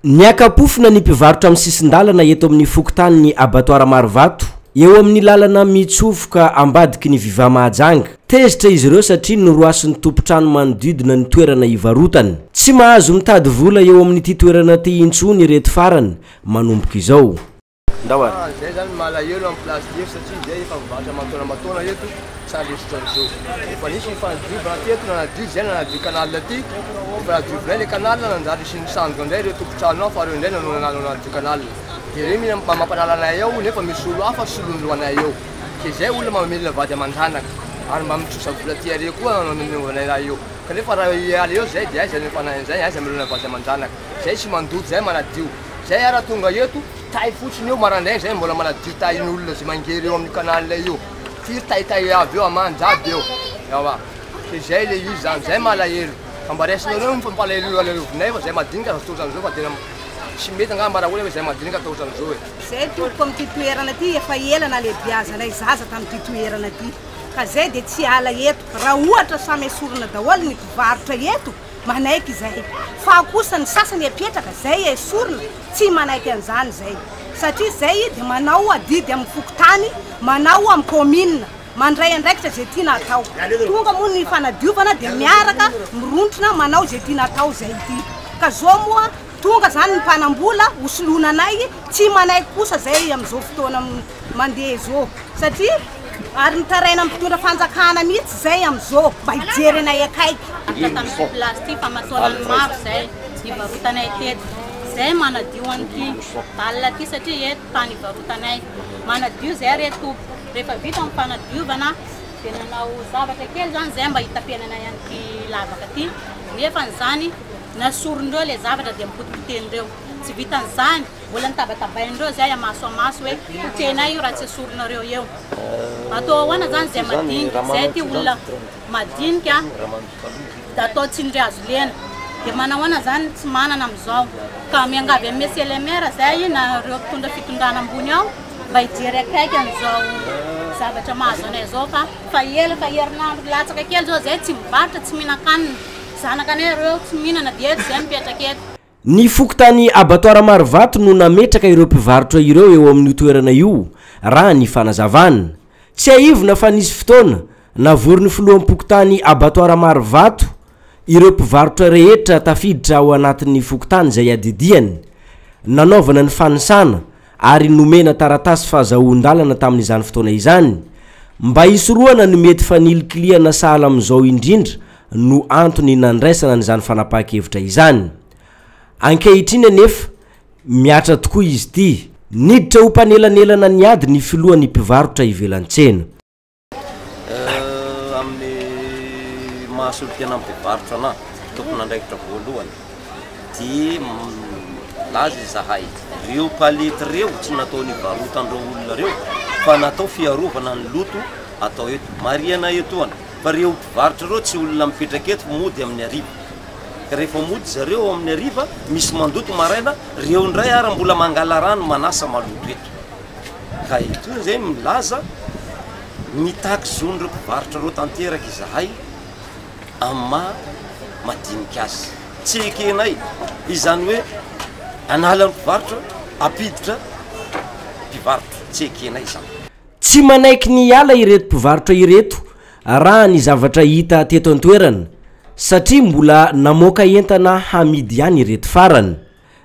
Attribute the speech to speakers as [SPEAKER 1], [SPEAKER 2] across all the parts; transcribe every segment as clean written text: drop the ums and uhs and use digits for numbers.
[SPEAKER 1] Niakapofona ny mpivarotra amin'ny sisin-dalana eto amin'ny fokontany ny abattoir Marovato eo amin'ny lalana mitsofoka ambadiky ny Viva Mahajanga. Tezitra izy ireo satria noroasin'ny tompotrano manodidina ny toerana ivarotany. Tsy mahazo mitady vola eo amin'ny ity toerana ty intsony ireto farany manomboka izao.
[SPEAKER 2] Zay zany malahelo amin'ny plastique satria zay efa mivarotra matona eto sarisitra zao. Efa nisy fanadiovana teto nanadio zay nanadio canal aty. Fanadiovana le canal nanjary isiny sandoka ndray ireo tompotrano ao fa reo ndray nanadio canal. De reo mina mampanala anay ao nefa misy olo hafa solondro anay ao. Ke zay olona mamelona vady aman-janaka ary mba mitsosa vola ty are koa nanonovanay raha eo. Kanefa raha iala eo zay de aiza nefanay zay aiza melona vady aman-janaka. Zay tsy mandoto zay manadio. Zay ara tonga eto tay fotsiny eo marandraigny zay mbola manadio tain'olona zay mangery eo amin'ny canal eo. Firy tay avy eo amanjady eo. Yawa. Ke zay le izy zany zay malahelo. Ambaresinareo mifampalahelo alelovinay fa zay madinika totrany zao fa tena tsy mety angamba raha hoe zay madinika totrany zao e.
[SPEAKER 3] Zay tompoko amin'ity toerana ty efa ela na lehibiazanay zaza tamin'ity toerana ty. Ka zay de tsy ala eto. Raha ohatra samy esorina daholo ny mpivarotra eto manaiky zay. Fa kosa ny sasany apetraka zay esorina tsy manaiky an'izany zay. Satria zay de manao adidy amin'ny fokontany, manao amin'ny commune, mandray andraikitra zay tiana atao. Tonga moa ny fanadiovana de miaraka mirontrona manao zay tiana atao zay ty. Ka zao moa tonga zany ny mpanambola hosolona anay tsy manaiky kosa zay amin'izao fotoana mandeha zao. Satria ary mitaraina mpitondra fanjakana mihitsy zay amin'izao mba hijery anay akaiky.
[SPEAKER 4] Tamin'ny plastique famatolany maro zay ivarotanay teto. Zay manadio an'ity balina ty satria eto tany ivarotanay. Manadio zay reto rehefa vita amin'ny fanadiovana de nanao zavatra kely zany zay mba hitapenanay an'ity lavaka ty. Nefa n'izany nasorondreo le zavatra de mipotipotenindreo. Tsy vitan'izany mbola nitabatabaindreo zay amaso hoe potenay io raha tsy asoronareo eo. Atao ahoana zany zay madinika zay ty olona madinika da atao tsindry azo lena. De manahoana zany tsy manana amin'izao. Ka miangavy amin'ny monsieur le maire zay na reo mpitondra fitondrana ambony ao mba hijery akaiky an'izao zavatra mahazo anay zao fa herinandro latsaka kely zao zay tsy mivarotra tsy mihinan-kanina. Zanakanay reo tsy mihinana de eto zay mipetraka eto.
[SPEAKER 1] Ny fokontany abattoir Marovato no nametraka ireo mpivarotra ireo eo amin'ny toerana io raha ny fanazavana. Tsy aivona fa nisy fotoana navorin'ny filoam-pokotany abattoir Marovato ireo mpivarotra rehetra tafiditra ao anatin'ny fokontany zay adidiany. Nanaovana ny fanisana ary nomena taratasy fahazahoan-dalana tamin'izany fotoana izany. Mba hisoroana ny mety fanilikiliana sahala amin'izao indrindra no antony nandraisana n'izany fanapahan-kevitra izany. Ankehitriny anefa miatra tokoa izy ty. Niditra ho mpanelanelana ny ady ny filohan'ny mpivarotra ivelan-tsena.
[SPEAKER 5] Amin'ny mahasolo tena mpivarotra na tokony andraikitra voalohany ty laza izahay reo palety reo tsy natao nivarotandreo olona reo fa natao fiarovana ny loto atao eto mariana etoana. Fa reo mpivarotra reo tsy olona mipetraka eto mody amin'ny ariva. Rehefa mody zareo amin'ny ariva misy mandoto maraina reo ndray ara mbola mangala rano manasa maloto eto. Ka ito zay milaza mitaky zon'ireo mpivarotra reo tanteraka izahay amma madinika azy. Tsy ekenay izany hoe anala mpivarotra apiditra mpivarotra tsy ekenay izany.
[SPEAKER 1] Tsy manaiky ny ala ireto mpivarotra ireto raha ny zavatra hita teto an-toerana satria mbola namoaka entana hamidy ihany ireto farany.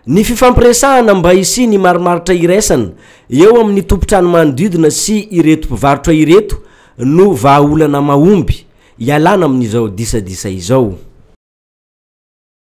[SPEAKER 1] Ny fifampiresahana mba hisy marimaritra iraisana eo amin'ny tompotrano manodidina sy ireto mpivarotra ireto no vahaolana mahomby ialana amin'izao disadisa izao.